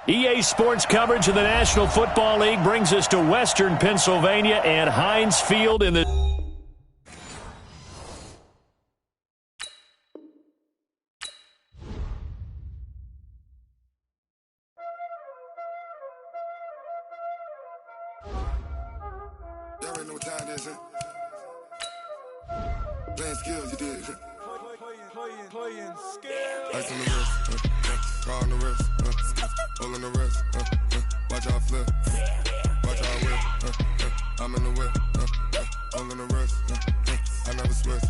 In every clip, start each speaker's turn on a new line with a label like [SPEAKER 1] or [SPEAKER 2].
[SPEAKER 1] EA Sports coverage of the National Football League brings us to Western Pennsylvania and Heinz Field in the...
[SPEAKER 2] Y'all already know what time it is, huh? Playing skills, you did. Playing skills. Ice on the wrist, car on the wrist, hole in the wrist, watch out flip, watch out whip, I'm in the whip, hole in the wrist, I never switch,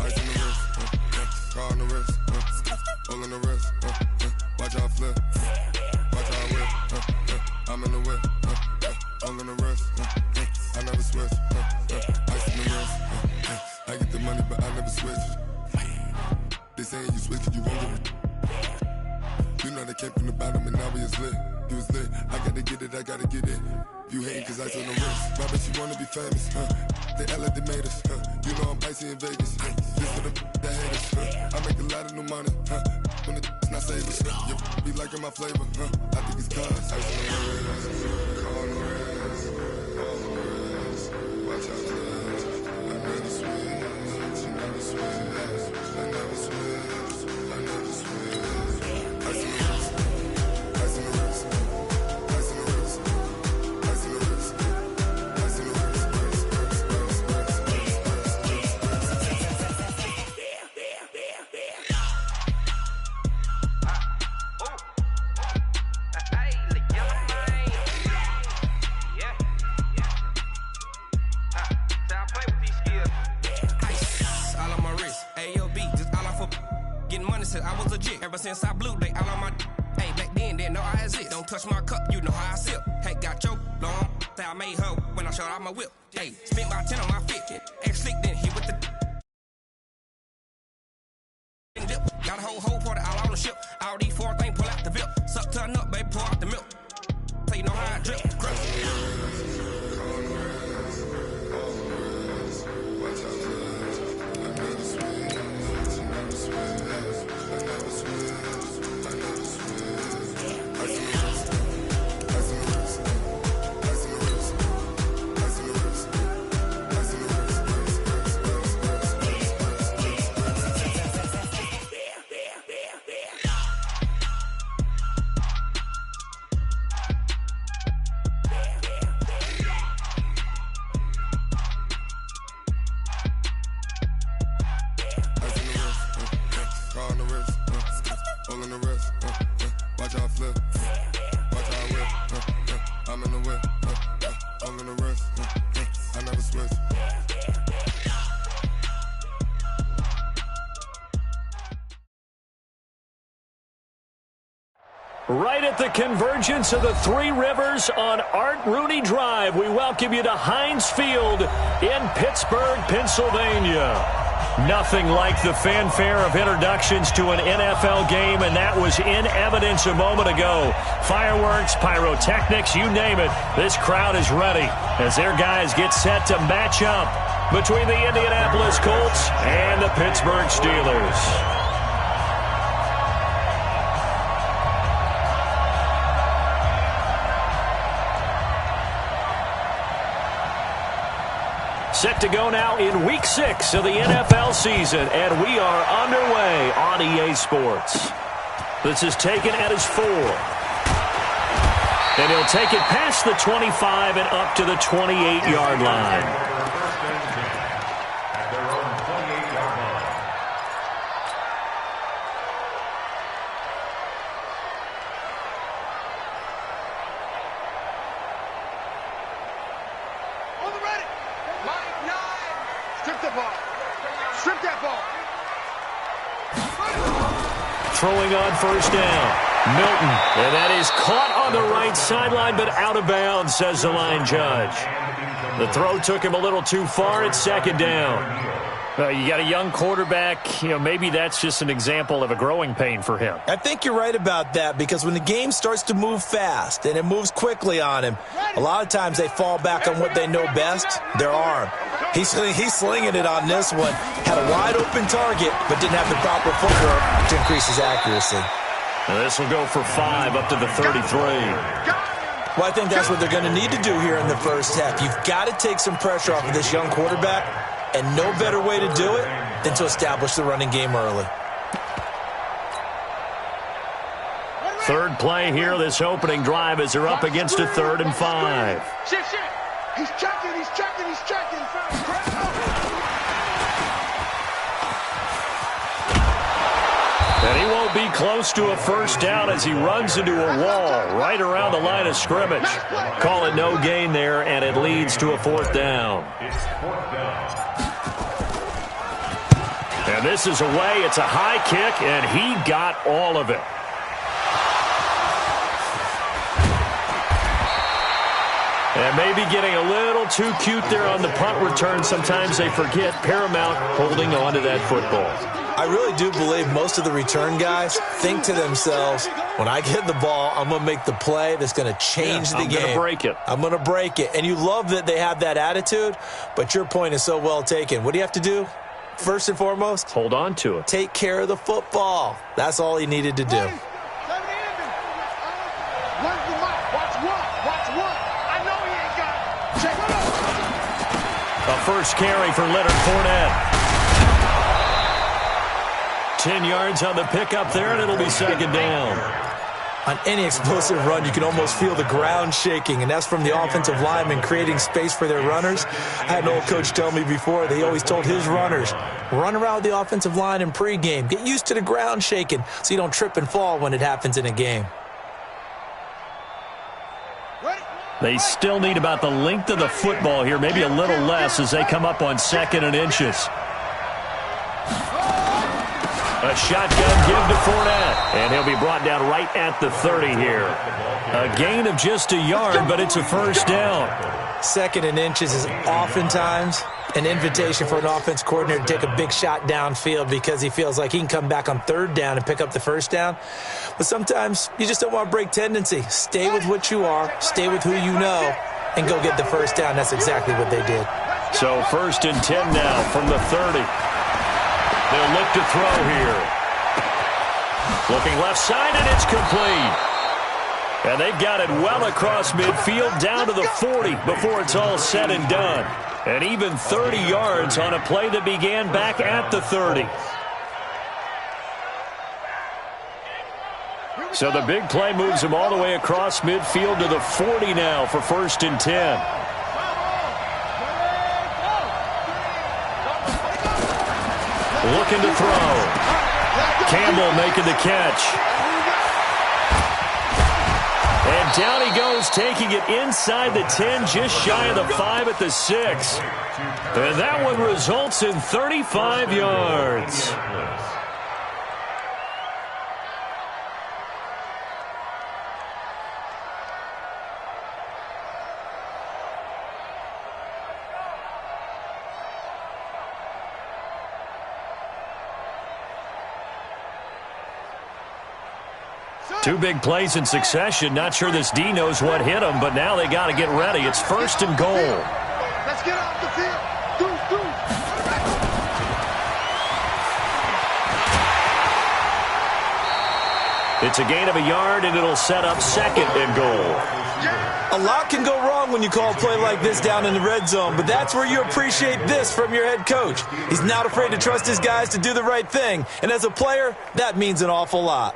[SPEAKER 2] ice on the wrist, car on the wrist, hole in the wrist, watch out flip, watch out whip, I'm in the whip, hole in the wrist, I never switch, ice in the wrist, I get the money but I never switch. They saying you switch it, you won't get it. You know they came from the bottom and now we is lit. You was lit, I gotta get it, I gotta get it. You hating cause ice on the wrist. My bitch, you wanna be famous, They Ella, they made us, You know I'm icy in Vegas, This for the haters, I make a lot of new money, When the not savers, You be liking my flavor, I think it's cause ice on the wrist, car on the wrist, all the wrist. Watch out, cuz I never switch, you never switch. I never switch, I never switch. Ice in the wrist, ice in the wrist, ice in the wrist, ice in the wrist, ice in the wrist,
[SPEAKER 3] I was legit ever since I blew they all on my hey back then didn't know I exist. Don't touch my cup, you know how I sip. Hey, got your long say I made her when I showed out my whip. Hey, spent about 10 on my fit. X slick then hit with the dip. Got a whole party all on the ship. All these four things pull out the VIP. Suck to a nut, baby, pour out the milk. So you know how I drip.
[SPEAKER 1] Right at the convergence of the Three Rivers on Art Rooney Drive, we welcome you to Heinz Field in Pittsburgh, Pennsylvania. Nothing like the fanfare of introductions to an NFL game, and that was in evidence a moment ago. Fireworks, pyrotechnics, you name it. This crowd is ready as their guys get set to match up between the Indianapolis Colts and the Pittsburgh Steelers. Set to go now in Week 6 of the NFL season, and we are underway on EA Sports. This is taken at his 4. And he'll take it past the 25 and up to the 28-yard line. Throwing on first down. Milton. And that is caught on the right sideline, but out of bounds, says the line judge. The throw took him a little too far. It's second down. You got a young quarterback. Maybe that's just an example of a growing pain for him.
[SPEAKER 4] I think you're right about that, because when the game starts to move fast and it moves quickly on him, a lot of times they fall back on what they know best, their arm. He's slinging it on this one. Had a wide open target, but didn't have the proper footwork to increase his accuracy.
[SPEAKER 1] And this will go for 5 up to the 33.
[SPEAKER 4] Well, I think that's what they're going to need to do here in the first half. You've got to take some pressure off of this young quarterback, and no better way to do it than to establish the running game early.
[SPEAKER 1] Third play here, this opening drive, as they're up against a 3rd and 5.
[SPEAKER 5] He's checking.
[SPEAKER 1] And he won't be close to a first down as he runs into a wall right around the line of scrimmage. Call it no gain there, and it leads to a 4th down. And this is away. It's a high kick, and he got all of it. And maybe getting a little too cute there on the punt return. Sometimes they forget paramount holding on to that football.
[SPEAKER 4] I really do believe most of the return guys think to themselves, when I get the ball, I'm going to make the play that's going to change the game.
[SPEAKER 1] I'm going to break it.
[SPEAKER 4] I'm going to break it. And you love that they have that attitude, but your point is so well taken. What do you have to do? First and foremost,
[SPEAKER 1] hold on to it.
[SPEAKER 4] Take care of the football. That's all he needed to do.
[SPEAKER 1] A first carry for Leonard Fournette. 10 yards on the pickup there, and it'll be 2nd down.
[SPEAKER 4] On any explosive run, you can almost feel the ground shaking, and that's from the offensive linemen creating space for their runners. I had an old coach tell me before, he always told his runners, run around the offensive line in pregame. Get used to the ground shaking so you don't trip and fall when it happens in a game.
[SPEAKER 1] They still need about the length of the football here, maybe a little less as they come up on 2nd and inches. A shotgun give to Fournette, and he'll be brought down right at the 30 here. A gain of just a yard, but it's a first down.
[SPEAKER 4] 2nd and inches is oftentimes an invitation for an offense coordinator to take a big shot downfield because he feels like he can come back on 3rd down and pick up the first down. But sometimes you just don't want to break tendency. Stay with what you are, stay with who you know, and go get the first down. That's exactly what they did.
[SPEAKER 1] So 1st and 10 now from the 30. They'll look to throw here. Looking left side, and it's complete. And they've got it well across midfield down to the 40 before it's all said and done. And even 30 yards on a play that began back at the 30. So the big play moves him all the way across midfield to the 40 now for 1st and 10. Looking to throw. Campbell making the catch. And down he goes, taking it inside the 10, just shy of the 5 at the 6. And that one results in 35 yards. Two big plays in succession. Not sure this D knows what hit him, but now they got to get ready. It's 1st and goal.
[SPEAKER 5] Let's get off the field.
[SPEAKER 1] It's a gain of a yard, and it'll set up 2nd and goal.
[SPEAKER 4] A lot can go wrong when you call a play like this down in the red zone, but that's where you appreciate this from your head coach. He's not afraid to trust his guys to do the right thing, and as a player, that means an awful lot.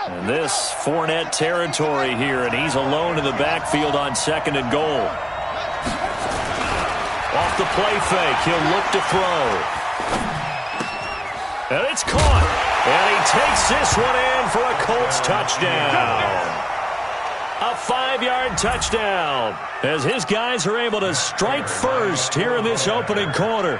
[SPEAKER 1] And this Fournette territory here, and he's alone in the backfield on 2nd and goal. Off the play fake, he'll look to throw. And it's caught. And he takes this one in for a Colts touchdown. A 5-yard touchdown as his guys are able to strike first here in this opening quarter.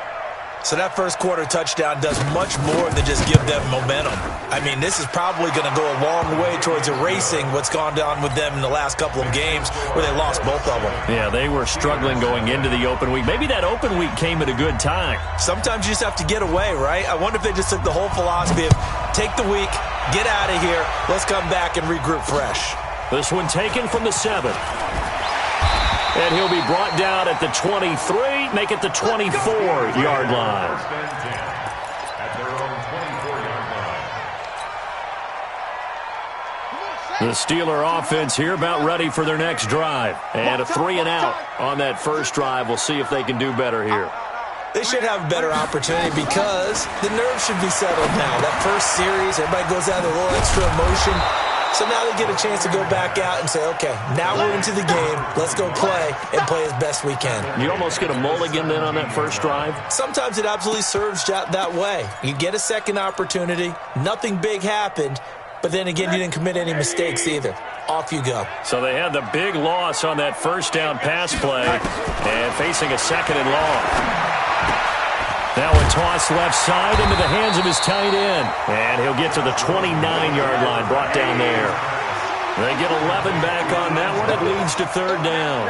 [SPEAKER 4] So that first quarter touchdown does much more than just give them momentum. I mean, this is probably going to go a long way towards erasing what's gone down with them in the last couple of games where they lost both of them.
[SPEAKER 1] Yeah, they were struggling going into the open week. Maybe that open week came at a good time.
[SPEAKER 4] Sometimes you just have to get away, right? I wonder if they just took the whole philosophy of take the week, get out of here, let's come back and regroup fresh.
[SPEAKER 1] This one taken from the 7. And he'll be brought down at the 23, make it the 24-yard line. The Steeler offense here about ready for their next drive. And a 3-and-out on that first drive. We'll see if they can do better here.
[SPEAKER 4] They should have a better opportunity because the nerves should be settled now. That first series, everybody goes out with a little extra emotion. So now they get a chance to go back out and say, okay, now we're into the game. Let's go play and play as best we can.
[SPEAKER 1] You almost get a mulligan then on that first drive?
[SPEAKER 4] Sometimes it absolutely serves that way. You get a second opportunity. Nothing big happened. But then again, you didn't commit any mistakes either. Off you go.
[SPEAKER 1] So they had the big loss on that first down pass play and facing a 2nd and long. Now a toss left side into the hands of his tight end. And he'll get to the 29-yard line, brought down there. They get 11 back on that one. It leads to 3rd down.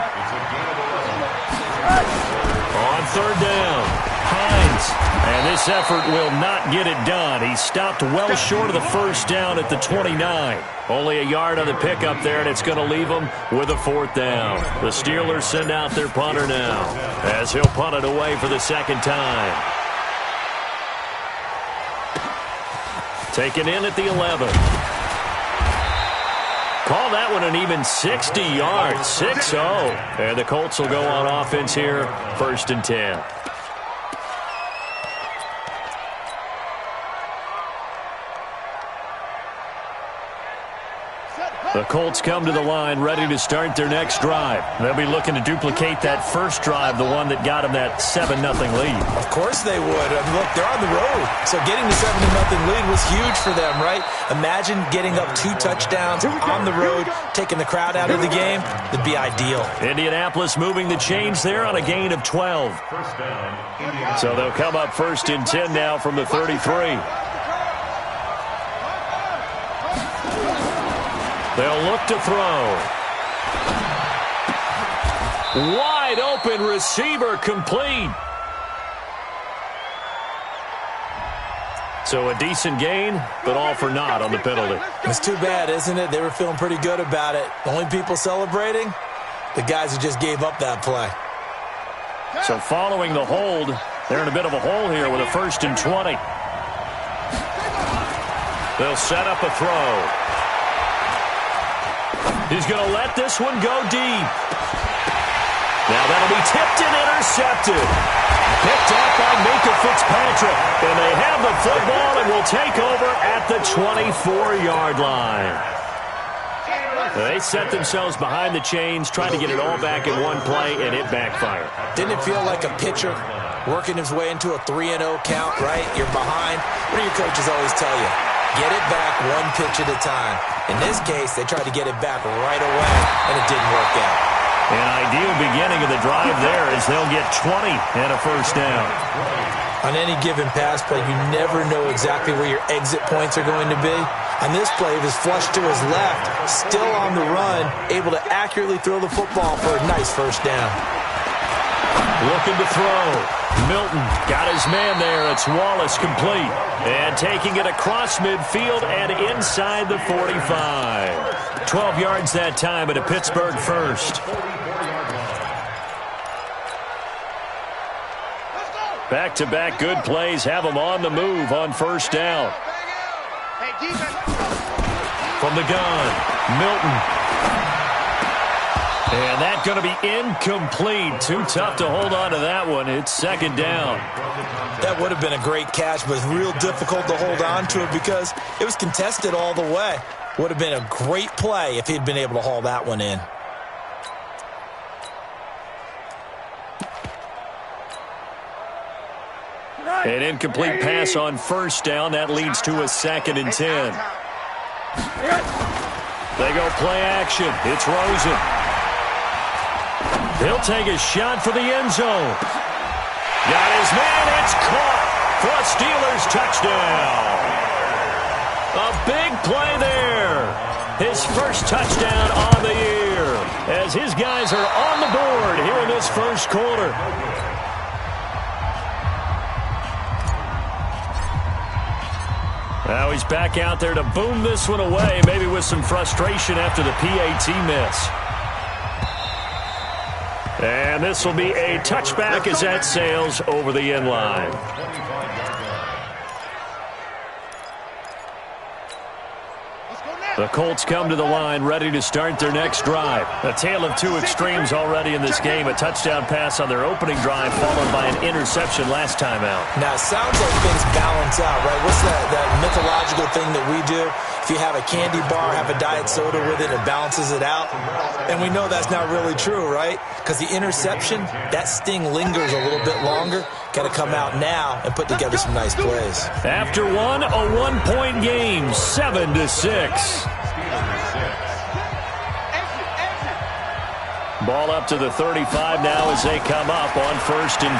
[SPEAKER 1] On 3rd down, Hines. And this effort will not get it done. He stopped well short of the first down at the 29. Only a yard on the pickup there, and it's going to leave them with a 4th down. The Steelers send out their punter now as he'll punt it away for the 2nd time. Taken in at the 11. Call that one an even 60 yards, 6-0. And the Colts will go on offense here, 1st and 10. The Colts come to the line ready to start their next drive. They'll be looking to duplicate that first drive, the one that got them that 7-0 lead.
[SPEAKER 4] Of course they would. I mean, look, they're on the road. So getting the 7-0 lead was huge for them, right? Imagine getting up 2 touchdowns on the road, taking the crowd out of the game. That'd be ideal.
[SPEAKER 1] Indianapolis moving the chains there on a gain of 12. So they'll come up 1st and 10 now from the 33. They'll look to throw. Wide open receiver, complete. So a decent gain, but all for naught on the penalty.
[SPEAKER 4] It's too bad, isn't it? They were feeling pretty good about it. The only people celebrating, the guys who just gave up that play.
[SPEAKER 1] So following the hold, they're in a bit of a hole here with a 1st and 20. They'll set up a throw. He's going to let this one go deep. Now that'll be tipped and intercepted. Picked up by Minka Fitzpatrick. And they have the football and will take over at the 24-yard line. They set themselves behind the chains, trying to get it all back in one play, and it backfired.
[SPEAKER 4] Didn't it feel like a pitcher working his way into a 3-0 count, right? You're behind. What do your coaches always tell you? Get it back 1 pitch at a time. In this case, they tried to get it back right away, and it didn't work out.
[SPEAKER 1] An ideal beginning of the drive there as they'll get 20 and a 1st down.
[SPEAKER 4] On any given pass play, you never know exactly where your exit points are going to be. On this play, he was flushed to his left, still on the run, able to accurately throw the football for a nice 1st down.
[SPEAKER 1] Looking to throw. Milton got his man there. It's Wallace, complete. And taking it across midfield and inside the 45. 12 yards that time at a Pittsburgh 1st. Back-to-back good plays have them on the move on 1st down. From the gun, Milton. And that's going to be incomplete. Too tough to hold on to that one. It's 2nd down.
[SPEAKER 4] That would have been a great catch, but real difficult to hold on to it because it was contested all the way. Would have been a great play if he'd been able to haul that one in.
[SPEAKER 1] An incomplete pass on 1st down. That leads to a 2nd and 10. They go play action. It's Rosen. He'll take a shot for the end zone. Got his man. It's caught for a Steelers touchdown. A big play there. His 1st touchdown on the year as his guys are on the board here in this 1st quarter. Now he's back out there to boom this one away, maybe with some frustration after the PAT miss. And this will be a touchback as that sails over the end line. The Colts come to the line, ready to start their next drive. A tale of two extremes already in this game. A touchdown pass on their opening drive, followed by an interception last time out.
[SPEAKER 4] Now, it sounds like things balance out, right? What's that mythological thing that we do? If you have a candy bar, have a diet soda with it, it balances it out. And we know that's not really true, right? Because the interception, that sting lingers a little bit longer. Got to come out now and put together some nice plays.
[SPEAKER 1] After one, a 1-point game, 7-6. Ball up to the 35 now as they come up on 1st and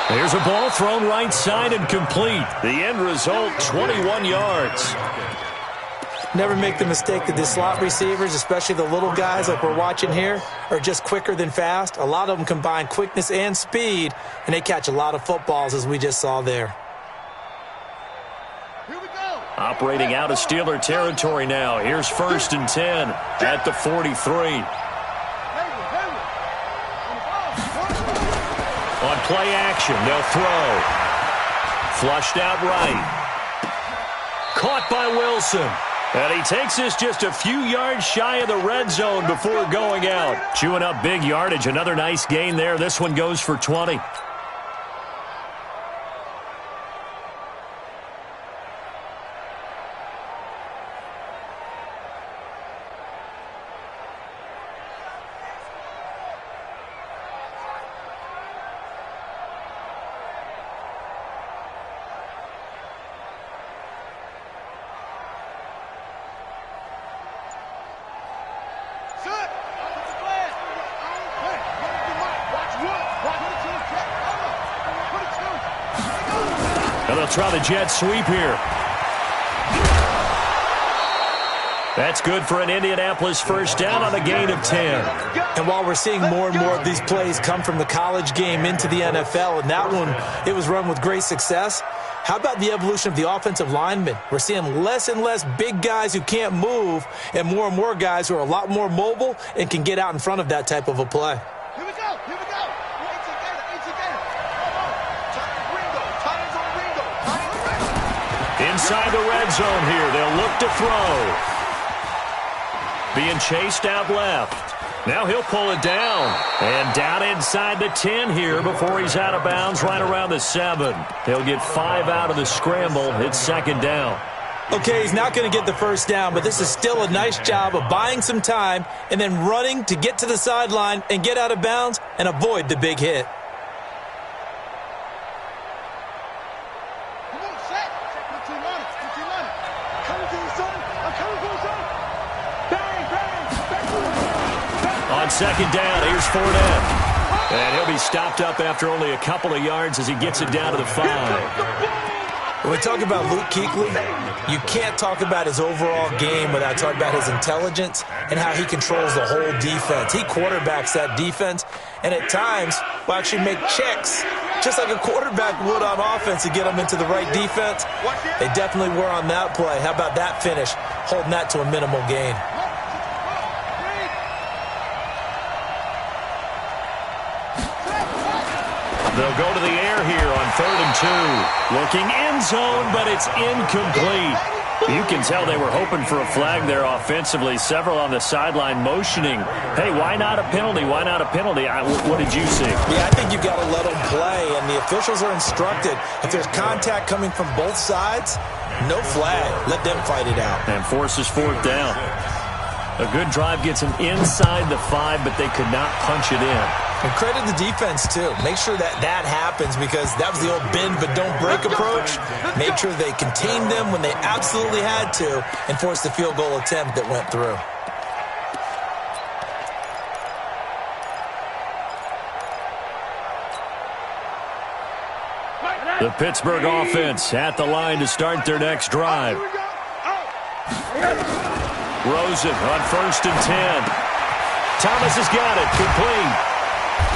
[SPEAKER 1] 10. There's a ball thrown right side and complete. The end result, 21 yards.
[SPEAKER 4] Never make the mistake that the slot receivers, especially the little guys like we're watching here, are just quicker than fast. A lot of them combine quickness and speed, and they catch a lot of footballs, as we just saw there.
[SPEAKER 5] Here we go.
[SPEAKER 1] Operating out of Steeler territory now. Here's 1st and 10 at the 43. On play action, they'll throw. Flushed out right. Caught by Wilson. And he takes this just a few yards shy of the red zone before going out. Chewing up big yardage. Another nice gain there. This one goes for 20. And they'll try the jet sweep here. That's good for an Indianapolis first down on a gain of 10.
[SPEAKER 4] And while we're seeing more and more of these plays come from the college game into the NFL, and that one, it was run with great success, how about the evolution of the offensive linemen? We're seeing less and less big guys who can't move and more guys who are a lot more mobile and can get out in front of that type of a play.
[SPEAKER 5] Here we go. Here we go.
[SPEAKER 1] Inside the red zone here, they'll look to throw. Being chased out left. Now he'll pull it down. And down inside the 10 here before he's out of bounds right around the 7. He'll get 5 out of the scramble. It's 2nd down.
[SPEAKER 4] Okay, he's not going to get the first down, but this is still a nice job of buying some time and then running to get to the sideline and get out of bounds and avoid the big hit.
[SPEAKER 1] On 2nd down, here's Fournette. And he'll be stopped up after only a couple of yards as he gets it down to the 5.
[SPEAKER 4] When we talk about Luke Kuechly, you can't talk about his overall game without talking about his intelligence and how he controls the whole defense. He quarterbacks that defense and at times will actually make checks just like a quarterback would on offense to get them into the right defense. They definitely were on that play. How about that finish, holding that to a minimal gain?
[SPEAKER 1] They'll go to the air here on 3rd and 2. Looking end zone, but it's incomplete. You can tell they were hoping for a flag there offensively. Several on the sideline motioning. Hey, why not a penalty? Why not a penalty? What did you see?
[SPEAKER 4] Yeah, I think you've got to let them play, and the officials are instructed. If there's contact coming from both sides, no flag. Let them fight it out.
[SPEAKER 1] And forces 4th down. A good drive gets them inside the 5, but they could not punch it in.
[SPEAKER 4] And credit the defense, too. Make sure that happens because that was the old bend but don't break approach. Made sure they contained them when they absolutely had to and forced the field goal attempt that went through.
[SPEAKER 1] The Pittsburgh offense at the line to start their next drive. Rosen on 1st and 10. Thomas has got it. Complete.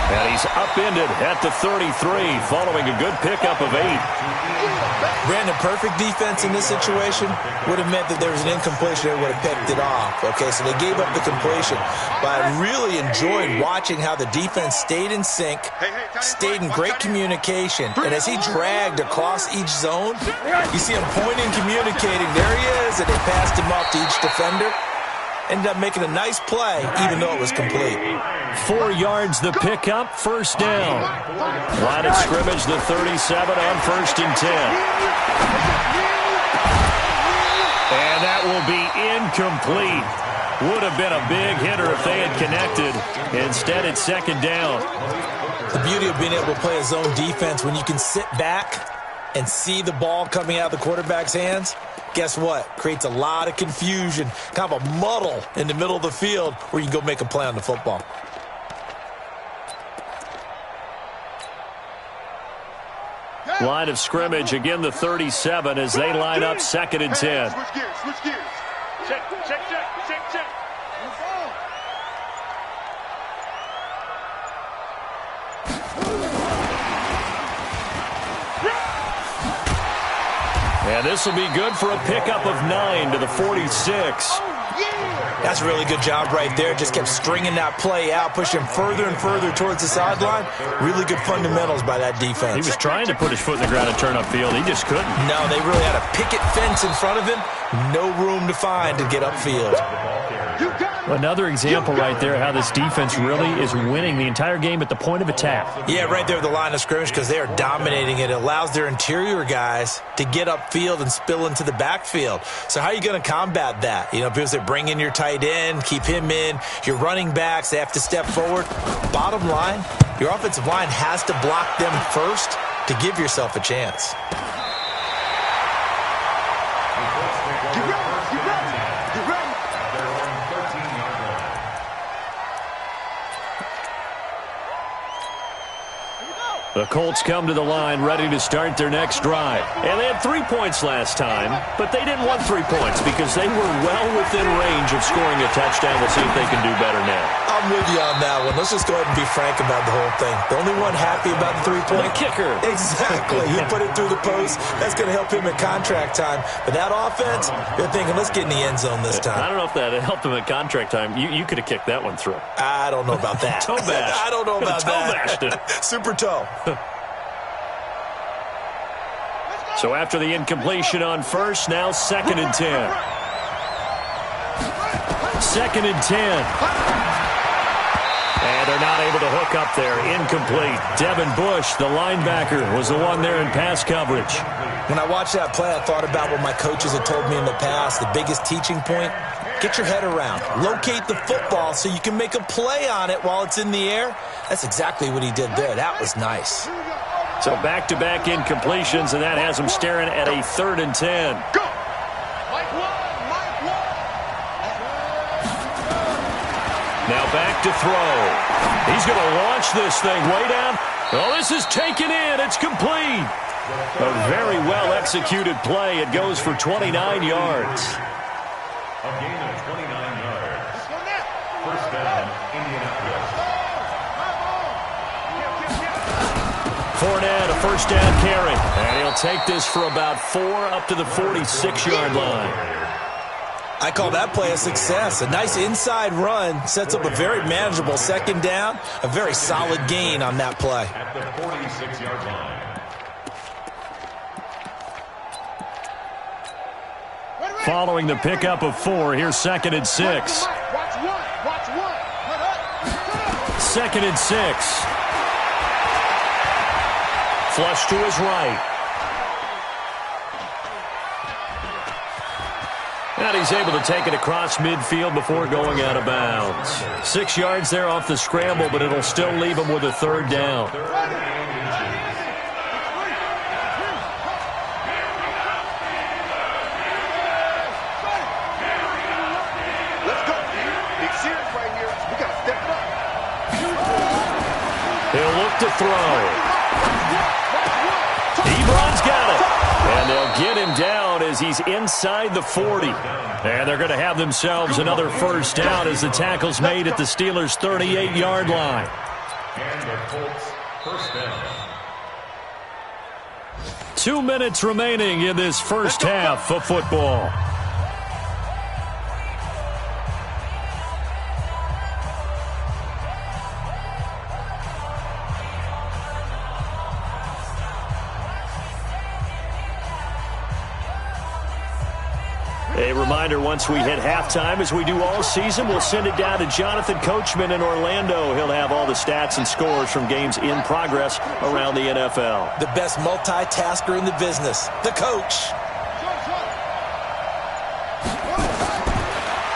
[SPEAKER 1] And he's upended at the 33 following a good pickup of 8.
[SPEAKER 4] Brandon, perfect defense in this situation would have meant that there was an incompletion. They would have picked it off. Okay, so they gave up the completion. But I really enjoyed watching how the defense stayed in sync, stayed in great communication. And as he dragged across each zone, you see him pointing, communicating. There he is, and they passed him off to each defender. Ended up making a nice play, even though it was complete.
[SPEAKER 1] 4 yards the pickup, first down. Line of scrimmage, the 37 on 1st and 10. And that will be incomplete. Would have been a big hitter if they had connected. Instead, it's 2nd down.
[SPEAKER 4] The beauty of being able to play a zone defense when you can sit back and see the ball coming out of the quarterback's hands, guess what? Creates a lot of confusion, kind of a muddle in the middle of the field where you can go make a play on the football.
[SPEAKER 1] Line of scrimmage, again the 37 as they line up 2nd and 10.
[SPEAKER 5] Switch gears, switch gears. Check.
[SPEAKER 1] And this will be good for a pickup of 9 to the 46.
[SPEAKER 4] That's a really good job right there. Just kept stringing that play out, pushing further and further towards the sideline. Really good fundamentals by that defense.
[SPEAKER 1] He was trying to put his foot in the ground and turn upfield. He just couldn't.
[SPEAKER 4] No, they really had a picket fence in front of him. No room to find to get upfield.
[SPEAKER 1] Another example right there how this defense really is winning the entire game at the point of attack.
[SPEAKER 4] Yeah, right there at the line of scrimmage because they are dominating it. It allows their interior guys to get upfield and spill into the backfield. So how are you going to combat that? You know, people say bring in your tight end, keep him in. Your running backs, they have to step forward. Bottom line, your offensive line has to block them first to give yourself a chance.
[SPEAKER 1] The Colts come to the line ready to start their next drive. And they had 3 points last time, but they didn't want 3 points because they were well within range of scoring a touchdown. We'll see if they can do better now.
[SPEAKER 4] I'm with you on that one. Let's just go ahead and be frank about the whole thing. The only one happy about the 3-point?
[SPEAKER 1] The kicker.
[SPEAKER 4] Exactly. He put it through the post. That's going to help him at contract time. But that offense, they're thinking, let's get in the end zone this time.
[SPEAKER 1] I don't know if that helped him at contract time. You could have kicked that one through.
[SPEAKER 4] I don't know about that.
[SPEAKER 1] Toe bash.
[SPEAKER 4] I don't know about
[SPEAKER 1] toe
[SPEAKER 4] that.
[SPEAKER 1] Bashed it.
[SPEAKER 4] Super toe.
[SPEAKER 1] So after the incompletion on first, now 2nd and 10. 2nd and 10. And they're not able to hook up there. Incomplete. Devin Bush, the linebacker, was the one there in pass coverage.
[SPEAKER 4] When I watched that play, I thought about what my coaches had told me in the past. The biggest teaching point, get your head around. Locate the football so you can make a play on it while it's in the air. That's exactly what he did there. That was nice.
[SPEAKER 1] So back-to-back incompletions, and that has him staring at a 3rd and 10.
[SPEAKER 5] Go! Mike one.
[SPEAKER 1] Now back to throw. He's going to launch this thing way down. Oh, this is taken in. It's complete. A very well-executed play. It goes for 29 yards.
[SPEAKER 6] A gain of 29 yards. First down, Indianapolis.
[SPEAKER 1] Fournette, a first down carry. And he'll take this for about 4 up to the 46-yard line.
[SPEAKER 4] I call that play a success. A nice inside run sets up a very manageable 2nd down. A very solid gain on that play.
[SPEAKER 6] At the 46-yard line.
[SPEAKER 1] Following the pickup of 4, here's 2nd and 6.
[SPEAKER 5] Watch one.
[SPEAKER 1] 2nd and 6. Flush to his right. And he's able to take it across midfield before going out of bounds. 6 yards there off the scramble, but it'll still leave him with a 3rd down.
[SPEAKER 5] Let's go. Big series right here. We got to step it up.
[SPEAKER 1] He'll look to throw. Ebron's got it. And they'll get him down as he's inside the 40. And they're going to have themselves another first down as the tackle's made at the Steelers' 38-yard line.
[SPEAKER 6] And the Colts, first down.
[SPEAKER 1] 2 minutes remaining in this first half of football. A reminder, once we hit halftime, as we do all season, we'll send it down to Jonathan Coachman in Orlando. He'll have all the stats and scores from games in progress around the NFL.
[SPEAKER 4] The best multitasker in the business, the coach.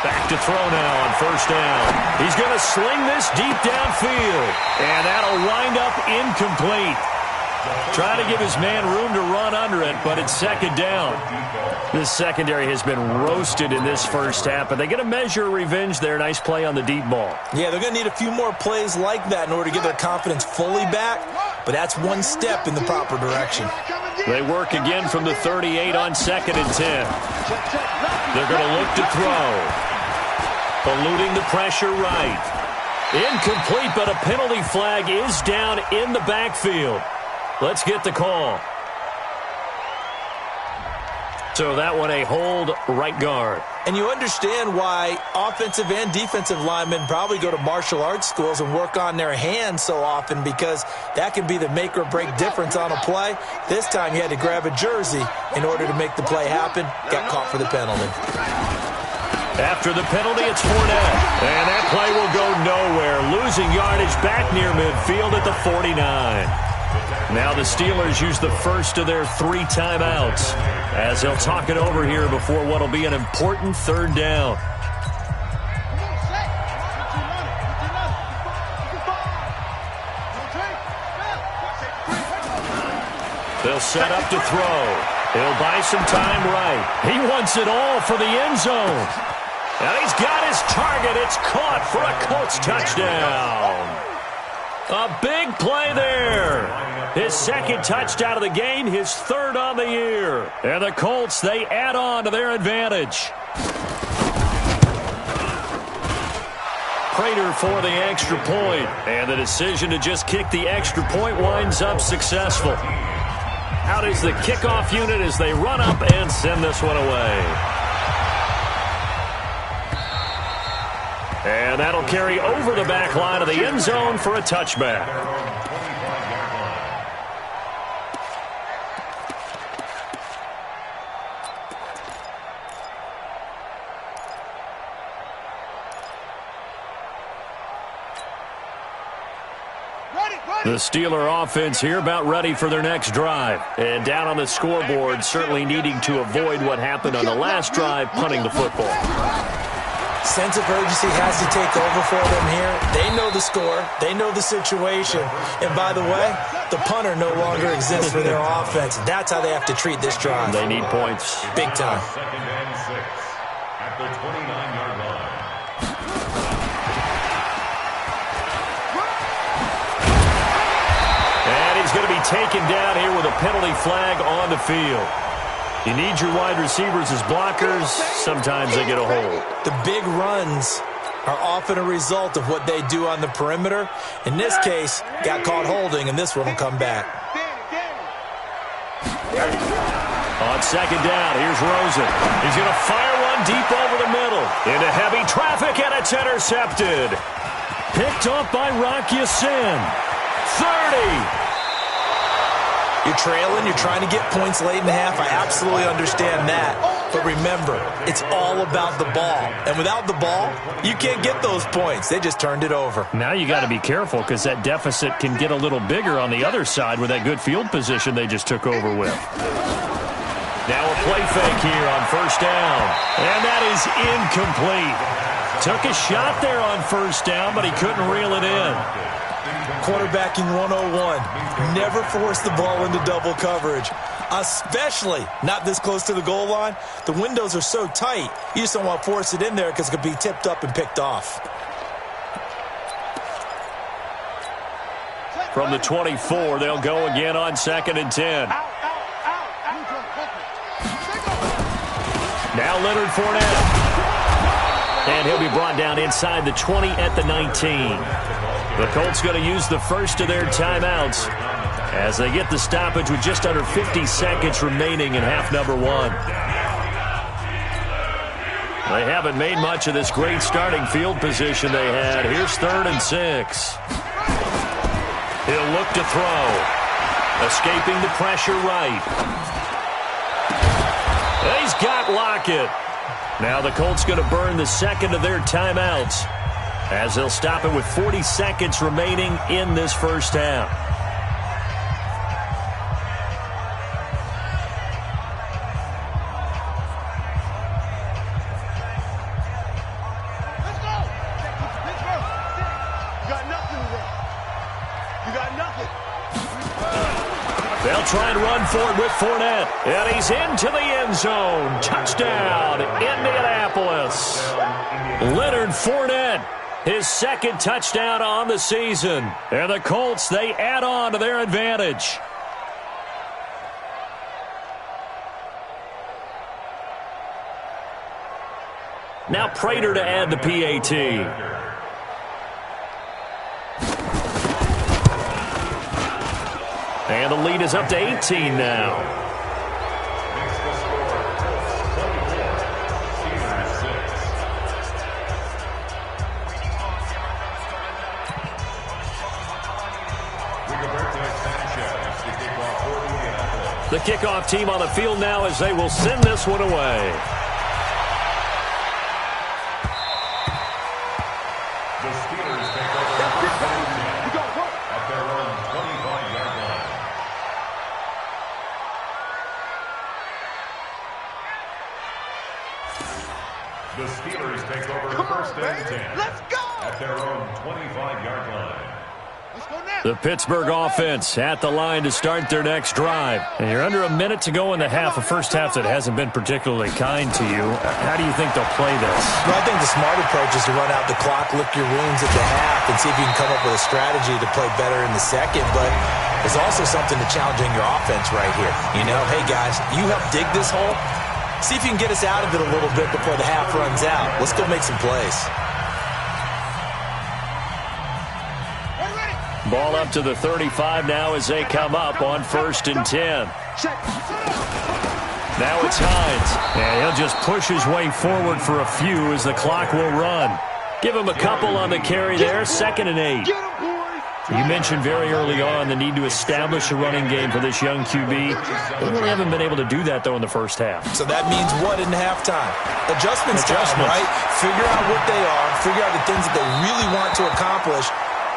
[SPEAKER 1] Back to throw now on first down. He's going to sling this deep downfield, and that'll wind up incomplete. Trying to give his man room to run under it, but it's second down. This secondary has been roasted in this first half, but they get a measure of revenge there. Nice play on the deep ball.
[SPEAKER 4] Yeah, they're going to need a few more plays like that in order to get their confidence fully back, but that's one step in the proper direction.
[SPEAKER 1] They work again from the 38 on 2nd and 10. They're going to look to throw. Eluding the pressure right. Incomplete, but a penalty flag is down in the backfield. Let's get the call. So that one a hold right guard.
[SPEAKER 4] And you understand why offensive and defensive linemen probably go to martial arts schools and work on their hands so often, because that can be the make or break difference on a play. This time you had to grab a jersey in order to make the play happen. Got caught for the penalty.
[SPEAKER 1] After the penalty, it's Fournette. And that play will go nowhere. Losing yardage back near midfield at the 49. Now the Steelers use the first of their 3 timeouts as they'll talk it over here before what will be an important third down. They'll set up to throw. He'll buy some time right. He wants it all for the end zone. And he's got his target. It's caught for a Colts touchdown. A big play there. His second touchdown of the game, his 3rd on the year. And the Colts, they add on to their advantage. Prater for the extra point. And the decision to just kick the extra point winds up successful. Out is the kickoff unit as they run up and send this one away. And that'll carry over the back line of the end zone for a touchback. The Steeler offense here about ready for their next drive. And down on the scoreboard, certainly needing to avoid what happened on the last drive, punting the football.
[SPEAKER 4] Sense of urgency has to take over for them here. They know the score. They know the situation. And by the way, the punter no longer exists for their offense. That's how they have to treat this drive.
[SPEAKER 1] They need points.
[SPEAKER 4] Big time.
[SPEAKER 6] 2nd and 6 at the 29-yard line.
[SPEAKER 1] And he's going to be taken down here with a penalty flag on the field. You need your wide receivers as blockers. Sometimes they get a hold.
[SPEAKER 4] The big runs are often a result of what they do on the perimeter. In this case, got caught holding, and this one will come back.
[SPEAKER 1] On 2nd down, here's Rosen. He's going to fire one deep over the middle. Into heavy traffic, and it's intercepted. Picked up by Rock Ya-Sin. 30.
[SPEAKER 4] You're trailing, you're trying to get points late in the half. I absolutely understand that. But remember, it's all about the ball. And without the ball, you can't get those points. They just turned it over.
[SPEAKER 1] Now you got to be careful because that deficit can get a little bigger on the other side with that good field position they just took over with. Now a play fake here on first down. And that is incomplete. Took a shot there on first down, but he couldn't reel it in.
[SPEAKER 4] Quarterbacking 101. Never force the ball into double coverage, especially not this close to the goal line. The windows are so tight, you just don't want to force it in there because it could be tipped up and picked off.
[SPEAKER 1] From the 24, they'll go again on 2nd and 10. Now Leonard Fournette. And he'll be brought down inside the 20 at the 19. The Colts going to use the first of their timeouts as they get the stoppage with just under 50 seconds remaining in half number one. They haven't made much of this great starting field position they had. Here's 3rd and 6. He'll look to throw. Escaping the pressure right. He's got Lockett. Now the Colts going to burn the second of their timeouts as they'll stop it with 40 seconds remaining in this first half. They'll try and run for it with Fournette. And he's into the end zone. Touchdown, Indianapolis. Leonard Fournette, his second touchdown on the season. And the Colts, they add on to their advantage. Now Prater to add the PAT. And the lead is up to 18 now. The kickoff team on the field now as they will send this one away.
[SPEAKER 6] The Steelers take over at their own 25-yard line. The Steelers take over first and 10.
[SPEAKER 5] Let's go!
[SPEAKER 6] At their own 25-yard line.
[SPEAKER 5] Let's go now.
[SPEAKER 1] The Pittsburgh offense at the line to start their next drive. And you're under a minute to go in the half, a first half that hasn't been particularly kind to you. How do you think they'll play this?
[SPEAKER 4] Well, I think the smart approach is to run out the clock, lick your wounds at the half, and see if you can come up with a strategy to play better in the second. But there's also something to challenging your offense right here. You know, hey, guys, you help dig this hole. See if you can get us out of it a little bit before the half runs out. Let's go make some plays.
[SPEAKER 1] Ball up to the 35 now as they come up on 1st and 10. Now it's Hines. And he'll just push his way forward for a few as the clock will run. Give him a couple on the carry there. 2nd and 8. You mentioned very early on the need to establish a running game for this young QB. They really haven't been able to do that, though, in the first half.
[SPEAKER 4] So that means what in halftime? Adjustments time, right? Figure out what they are. Figure out the things that they really want to accomplish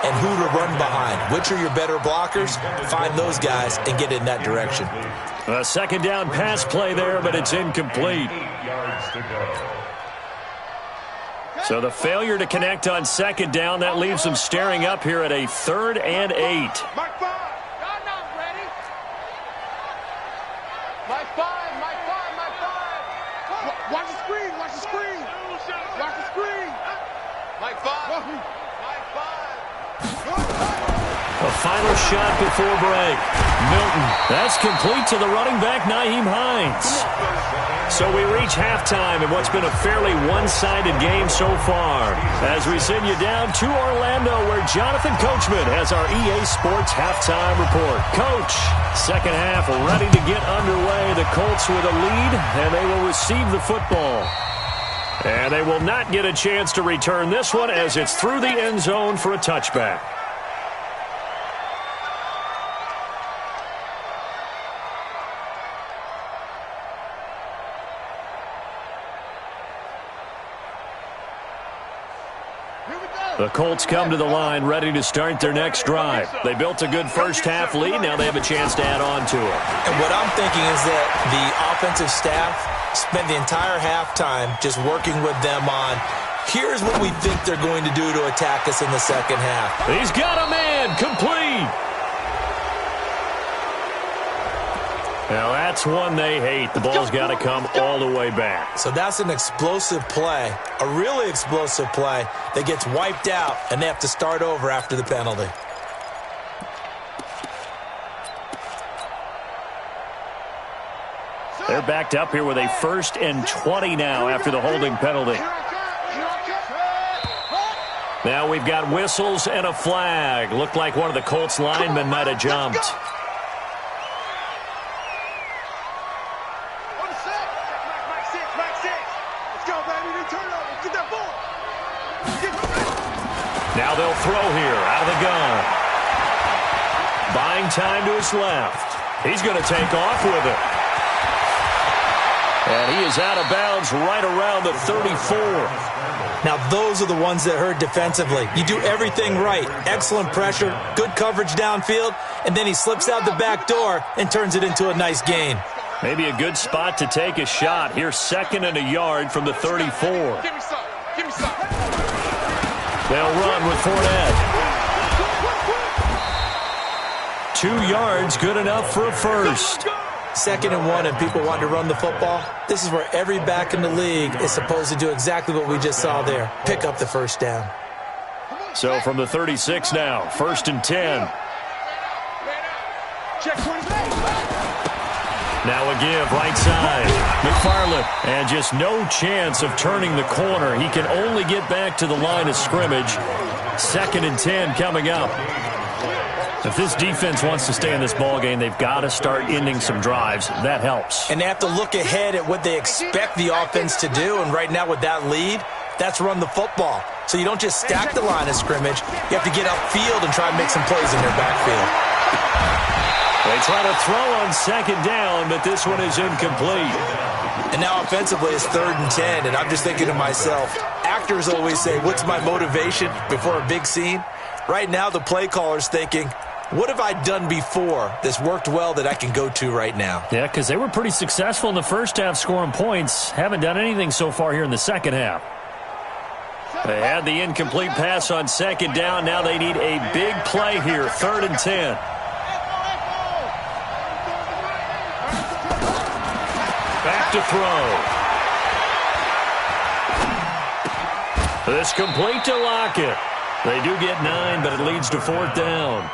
[SPEAKER 4] and who to run behind. Which are your better blockers? Find those guys and get in that direction.
[SPEAKER 1] A 2nd down pass play there, but it's incomplete.
[SPEAKER 6] 8 yards to go.
[SPEAKER 1] So the failure to connect on 2nd down, that leaves them staring up here at a 3rd and 8.
[SPEAKER 5] Mike 5. Y'all not ready. Mike 5. Mike 5. Mike 5. Watch the screen. Watch the screen. Watch the screen. Mike 5. Mike 5.
[SPEAKER 1] A final shot before break. Milton. That's complete to the running back, Nyheim Hines. So we reach halftime in what's been a fairly one-sided game so far. As we send you down to Orlando, where Jonathan Coachman has our EA Sports halftime report. Coach, second half ready to get underway. The Colts with a lead, and they will receive the football. And they will not get a chance to return this one as it's through the end zone for a touchback. The Colts come to the line ready to start their next drive. They built a good first half lead. Now they have a chance to add on to it.
[SPEAKER 4] And what I'm thinking is that the offensive staff spent the entire halftime just working with them on, here's what we think they're going to do to attack us in the second half.
[SPEAKER 1] He's got a man, complete. Now that's one they hate. The ball's got to come all the way back.
[SPEAKER 4] So that's an explosive play, a really explosive play that gets wiped out, and they have to start over after the penalty.
[SPEAKER 1] They're backed up here with a 1st and 20 now after the holding penalty. Now we've got whistles and a flag. Looked like one of the Colts linemen might have jumped. Now they'll throw here out of the gun. Buying time to his left. He's going to take off with it. And he is out of bounds right around the 34.
[SPEAKER 4] Now, those are the ones that hurt defensively. You do everything right. Excellent pressure, good coverage downfield, and then he slips out the back door and turns it into a nice gain.
[SPEAKER 1] Maybe a good spot to take a shot. Here's 2nd and a yard from the 34.
[SPEAKER 5] Give me some. Give me some.
[SPEAKER 1] They'll run with Fournette. 2 yards, good enough for a first.
[SPEAKER 4] 2nd and 1, and people want to run the football. This is where every back in the league is supposed to do exactly what we just saw there. Pick up the first down.
[SPEAKER 1] So from the 36 now, 1st and 10. Now a give, right side. McFarland, and just no chance of turning the corner. He can only get back to the line of scrimmage. 2nd and 10 coming up. If this defense wants to stay in this ballgame, they've got to start ending some drives. That helps.
[SPEAKER 4] And they have to look ahead at what they expect the offense to do. And right now with that lead, that's run the football. So you don't just stack the line of scrimmage. You have to get upfield and try and make some plays in their backfield.
[SPEAKER 1] They try to throw on 2nd down, but this one is incomplete.
[SPEAKER 4] And now offensively it's 3rd and 10. And I'm just thinking to myself, actors always say, what's my motivation before a big scene? Right now the play caller's thinking, what have I done before that's worked well that I can go to right now?
[SPEAKER 1] Yeah, because they were pretty successful in the first half scoring points. Haven't done anything so far here in the second half. They had the incomplete pass on 2nd down. Now they need a big play here, 3rd and 10. Back to throw. This complete to Lockett. They do get 9, but it leads to 4th down.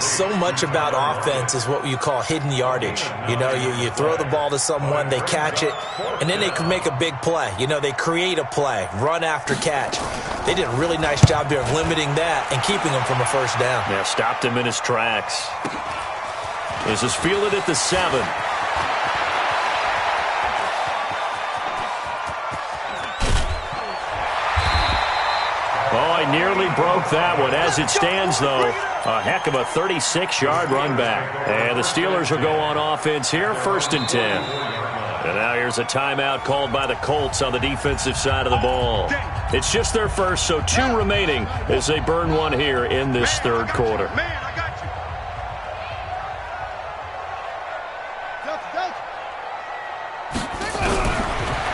[SPEAKER 4] So much about offense is what you call hidden yardage. You know, you throw the ball to someone, they catch it, and then they can make a big play. You know, they create a play, run after catch. They did a really nice job there of limiting that and keeping him from a first down.
[SPEAKER 1] Yeah, stopped him in his tracks. This is fielded at the 7. Oh, I nearly broke that one. As it stands, though, a heck of a 36-yard run back. And the Steelers will go on offense here, 1st and 10. And now here's a timeout called by the Colts on the defensive side of the ball. It's just their first, so 2 remaining as they burn one here in this 3rd quarter.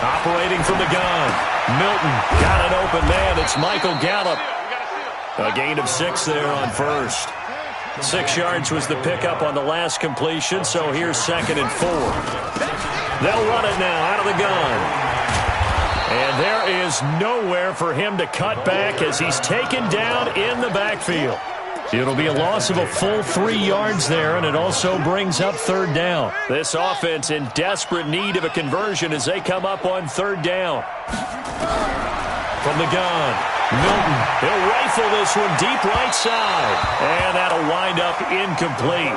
[SPEAKER 1] Operating from the gun. Milton got an open man. It's Michael Gallup. A gain of 6 there on first. 6 yards was the pickup on the last completion, so here's 2nd and 4. They'll run it now out of the gun. And there is nowhere for him to cut back as he's taken down in the backfield. It'll be a loss of a full 3 yards there, and it also brings up 3rd down. This offense in desperate need of a conversion as they come up on 3rd down. From the gun, Milton, he'll rifle this one deep right side. And that'll wind up incomplete.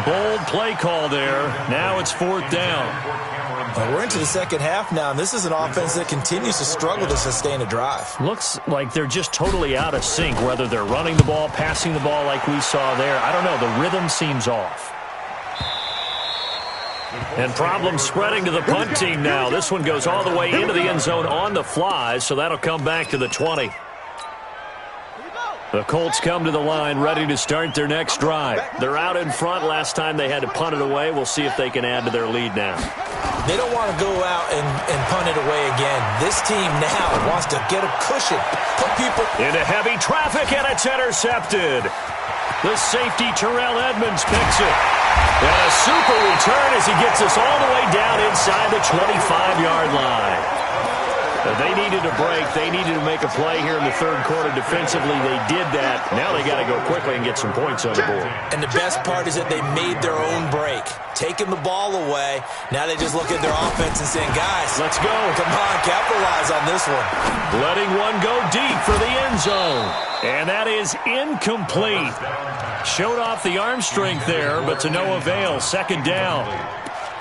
[SPEAKER 1] Bold play call there. Now it's 4th down.
[SPEAKER 4] Well, we're into the second half now, and this is an offense that continues to struggle to sustain a drive.
[SPEAKER 1] Looks like they're just totally out of sync, whether they're running the ball, passing the ball like we saw there. I don't know. The rhythm seems off. And problems spreading to the punt team now. This one goes all the way into the end zone on the fly, so that'll come back to the 20. The Colts come to the line ready to start their next drive. They're out in front. Last time they had to punt it away. We'll see if they can add to their lead now.
[SPEAKER 4] They don't want to go out and punt it away again. This team now wants to get a cushion, put people
[SPEAKER 1] into heavy traffic, and it's intercepted. The safety, Terrell Edmonds, picks it. And a super return as he gets us all the way down inside the 25-yard line. They needed a break. They needed to make a play here in the third quarter defensively. They did that. Now they got to go quickly and get some points on the board.
[SPEAKER 4] And the best part is that they made their own break. Taking the ball away. Now they just look at their offense and saying, guys,
[SPEAKER 1] let's go.
[SPEAKER 4] Come on, capitalize on this one.
[SPEAKER 1] Letting one go deep for the end zone. And that is incomplete. Showed off the arm strength there, but to no avail. Second down.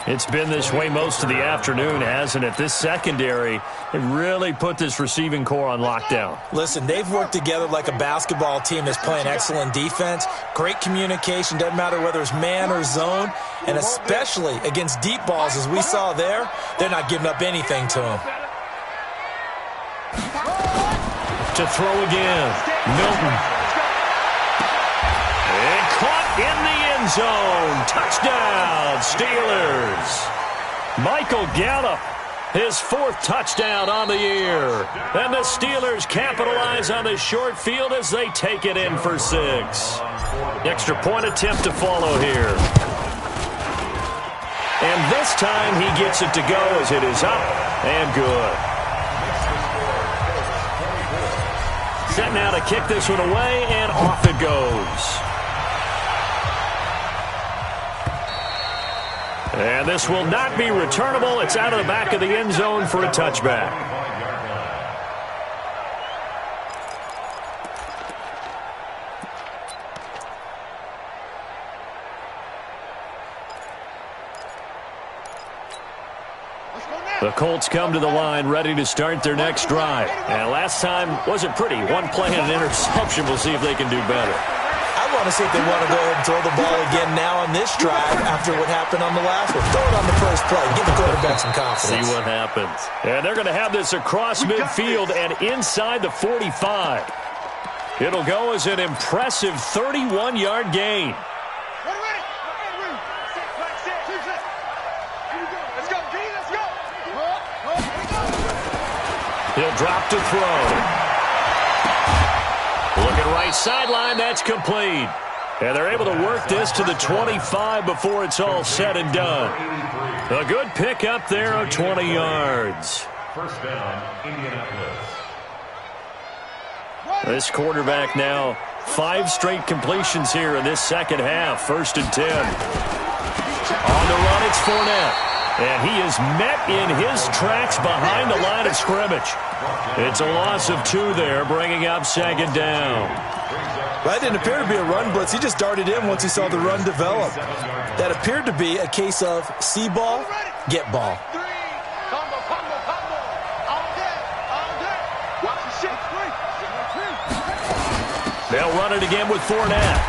[SPEAKER 1] It's been this way most of the afternoon, hasn't it? This secondary, it really put this receiving core on lockdown.
[SPEAKER 4] Listen, they've worked together like a basketball team that's playing excellent defense. Great communication, doesn't matter whether it's man or zone. And especially against deep balls, as we saw there, they're not giving up anything to them.
[SPEAKER 1] To throw again, Milton. And caught in the end zone. Touchdown, Steelers. Michael Gallup, his fourth touchdown on the year. And the Steelers capitalize on the short field as they take it in for 6. Extra point attempt to follow here. And this time he gets it to go as it is up and good. Set now to kick this one away, and off it goes. And this will not be returnable. It's out of the back of the end zone for a touchback. The Colts come to the line ready to start their next drive. And last time wasn't pretty. One play and an interception. We'll see if they can do better.
[SPEAKER 4] I want to see if they want to go ahead and throw the ball again now on this drive after what happened on the last one. Throw it on the first play. Give the quarterback some confidence.
[SPEAKER 1] See what happens. And they're going to have this across midfield and inside the 45. It'll go as an impressive 31-yard gain. He'll drop to throw. Looking right sideline, that's complete. And they're able to work this to the 25 before it's all said and done. A good pick up there of 20 yards.
[SPEAKER 6] First down, Indianapolis.
[SPEAKER 1] This quarterback now 5 straight completions here in this second half. 1st and 10. On the run, it's Fournette. And he is met in his tracks behind the line of scrimmage. It's a loss of 2 there, bringing up second down.
[SPEAKER 4] That didn't appear to be a run blitz. He just darted in once he saw the run develop. That appeared to be a case of see ball, get ball.
[SPEAKER 1] They'll run it again with Fournette.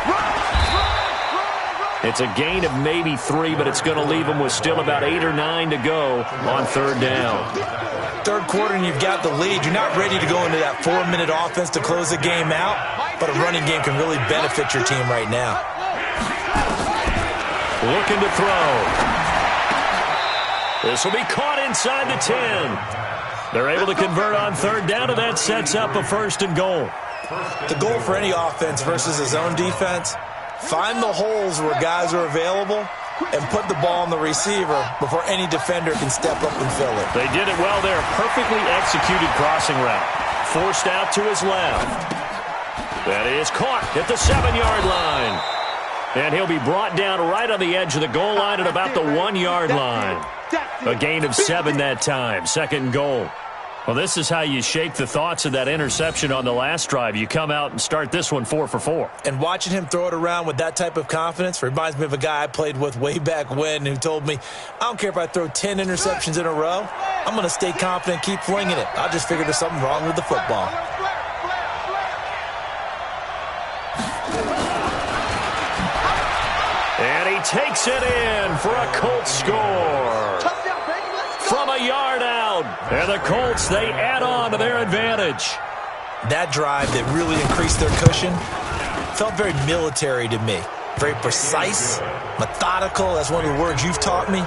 [SPEAKER 1] It's a gain of maybe 3, but it's going to leave them with still about 8 or 9 to go on third down.
[SPEAKER 4] Third quarter and you've got the lead. You're not ready to go into that 4-minute offense to close the game out, but a running game can really benefit your team right now.
[SPEAKER 1] Looking to throw. This will be caught inside the 10. They're able to convert on third down, and that sets up a 1st and goal.
[SPEAKER 4] The goal for any offense versus a zone defense, find the holes where guys are available and put the ball on the receiver before any defender can step up and fill it.
[SPEAKER 1] They did it well there. Perfectly executed crossing route. Forced out to his left. That is caught at the 7-yard line. And he'll be brought down right on the edge of the goal line at about the 1-yard line. A gain of 7 that time. 2nd and goal. Well, this is how you shake the thoughts of that interception on the last drive. You come out and start this one 4 for 4.
[SPEAKER 4] And watching him throw it around with that type of confidence reminds me of a guy I played with way back when who told me, I don't care if I throw 10 interceptions in a row. I'm going to stay confident, keep flinging it. I just figure there's something wrong with the football.
[SPEAKER 1] And he takes it in for a Colts score. From a yard out. And the Colts, they add on to their advantage.
[SPEAKER 4] That drive that really increased their cushion felt very military to me. Very precise, methodical. That's one of the words you've taught me.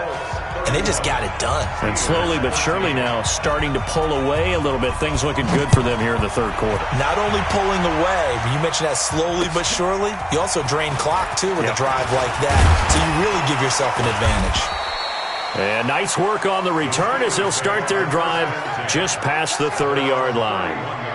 [SPEAKER 4] And they just got it done.
[SPEAKER 1] And slowly but surely now starting to pull away a little bit. Things looking good for them here in the third quarter.
[SPEAKER 4] Not only pulling away, but you mentioned that slowly but surely. You also drain clock, too, with a drive like that. So you really give yourself an advantage.
[SPEAKER 1] And nice work on the return as they'll start their drive just past the 30-yard line.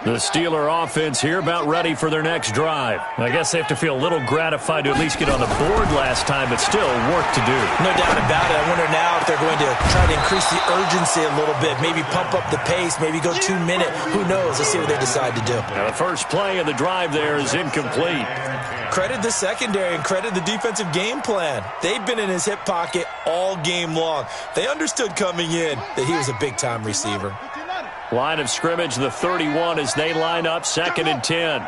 [SPEAKER 1] The Steeler offense here about ready for their next drive. I guess they have to feel a little gratified to at least get on the board last time, but still work to do.
[SPEAKER 4] No doubt about it. I wonder now if they're going to try to increase the urgency a little bit, maybe pump up the pace, maybe go 2-minute. Who knows? Let's see what they decide to do.
[SPEAKER 1] Now the first play of the drive there is incomplete.
[SPEAKER 4] Credit the secondary and credit the defensive game plan. They've been in his hip pocket all game long. They understood coming in that he was a big-time receiver.
[SPEAKER 1] Line of scrimmage, the 31 as they line up, 2nd and 10.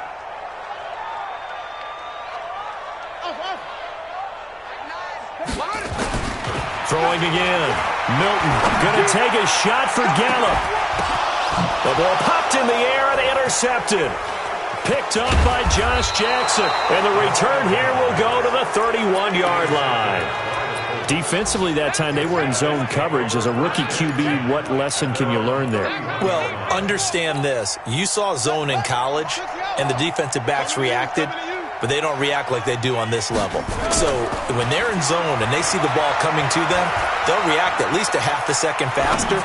[SPEAKER 1] Throwing again. Milton going to take a shot for Gallup. The ball popped in the air and intercepted. Picked up by Josh Jackson. And the return here will go to the 31-yard line. Defensively that time, they were in zone coverage. As a rookie QB, what lesson can you learn there?
[SPEAKER 4] Well, understand this. You saw zone in college, and the defensive backs reacted, but they don't react like they do on this level. So when they're in zone and they see the ball coming to them, they'll react at least a half a second faster.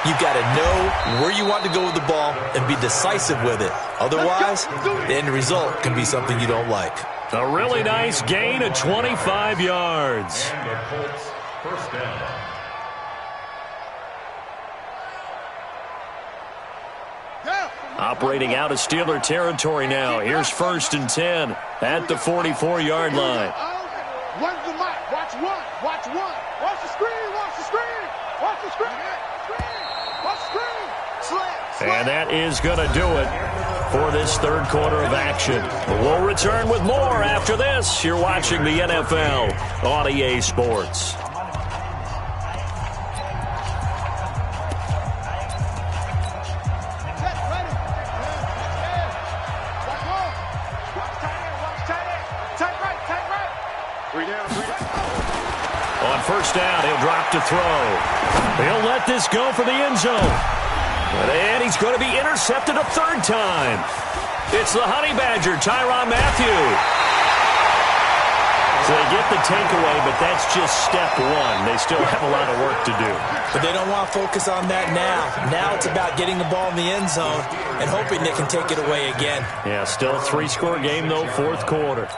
[SPEAKER 4] You've got to know where you want to go with the ball and be decisive with it. Otherwise, the end result can be something you don't like.
[SPEAKER 1] A really nice gain of 25 yards.
[SPEAKER 6] And the Colts first down.
[SPEAKER 1] Operating out of Steeler territory now. Here's 1st and 10 at the 44-yard line.
[SPEAKER 5] Watch the mic. Watch one. Watch one. Watch the screen. Watch the screen. Watch the screen. Watch the screen. Slam.
[SPEAKER 1] And that is going to do it for this third quarter of action. We'll return with more after this. You're watching the NFL on EA Sports. On first down, he'll drop to throw. He'll let this go for the end zone. And he's going to be intercepted a third time. It's the Honey Badger, Tyrann Mathieu. So they get the takeaway, but that's just step one. They still have a lot of work to do.
[SPEAKER 4] But they don't want to focus on that now. Now it's about getting the ball in the end zone and hoping they can take it away again.
[SPEAKER 1] Yeah, still a 3-score game, though, fourth quarter.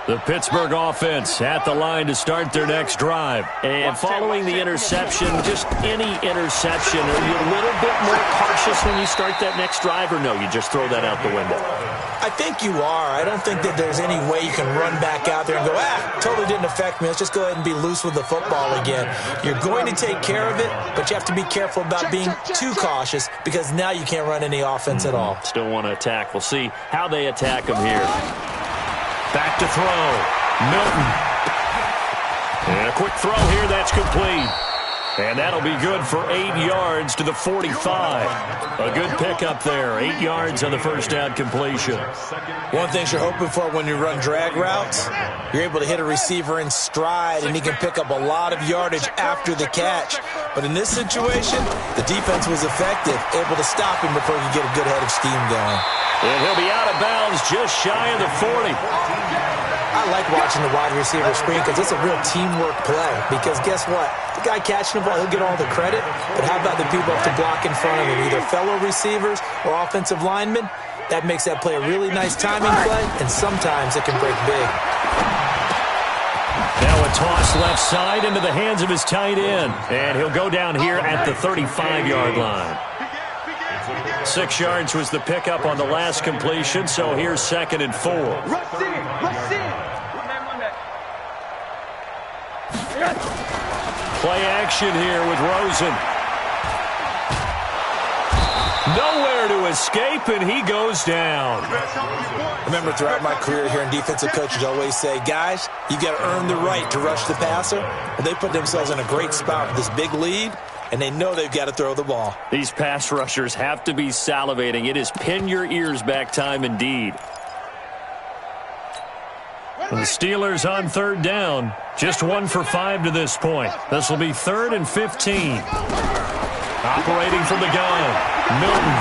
[SPEAKER 1] The Pittsburgh offense at the line to start their next drive. And following the interception, just any interception, are you a little bit more cautious when you start that next drive, or no, you just throw that out the window?
[SPEAKER 4] I think you are. I don't think that there's any way you can run back out there and go, totally didn't affect me. Let's just go ahead and be loose with the football again. You're going to take care of it, but you have to be careful about being too cautious because now you can't run any offense at all.
[SPEAKER 1] Still want to attack. We'll see how they attack them here. Back to throw. Milton. And a quick throw here. That's complete. And that'll be good for 8 yards to the 45. A good pickup there. 8 yards on the first down completion.
[SPEAKER 4] One thing you're hoping for when you run drag routes, you're able to hit a receiver in stride, and he can pick up a lot of yardage after the catch. But in this situation, the defense was effective, able to stop him before he could get a good head of steam going.
[SPEAKER 1] And he'll be out of bounds just shy of the 40.
[SPEAKER 4] I like watching the wide receiver screen because it's a real teamwork play. Because guess what? The guy catching the ball, he'll get all the credit. But how about the people up to block in front of him, either fellow receivers or offensive linemen? That makes that play a really nice timing play, and sometimes it can break big.
[SPEAKER 1] Now a toss left side into the hands of his tight end. And he'll go down here at the 35-yard line. 6 yards was the pickup on the last completion, so here's 2nd and 4. Play action here with Rosen. Nowhere to escape, and he goes down.
[SPEAKER 4] Remember, throughout my career here in defensive coaches always say, guys, you got to earn the right to rush the passer. And they put themselves in a great spot with this big lead, and they know they've got to throw the ball.
[SPEAKER 1] These pass rushers have to be salivating. It is pin your ears back time indeed. The Steelers on third down. Just 1 for 5 to this point. This will be 3rd and 15. Operating from the gun, Milton.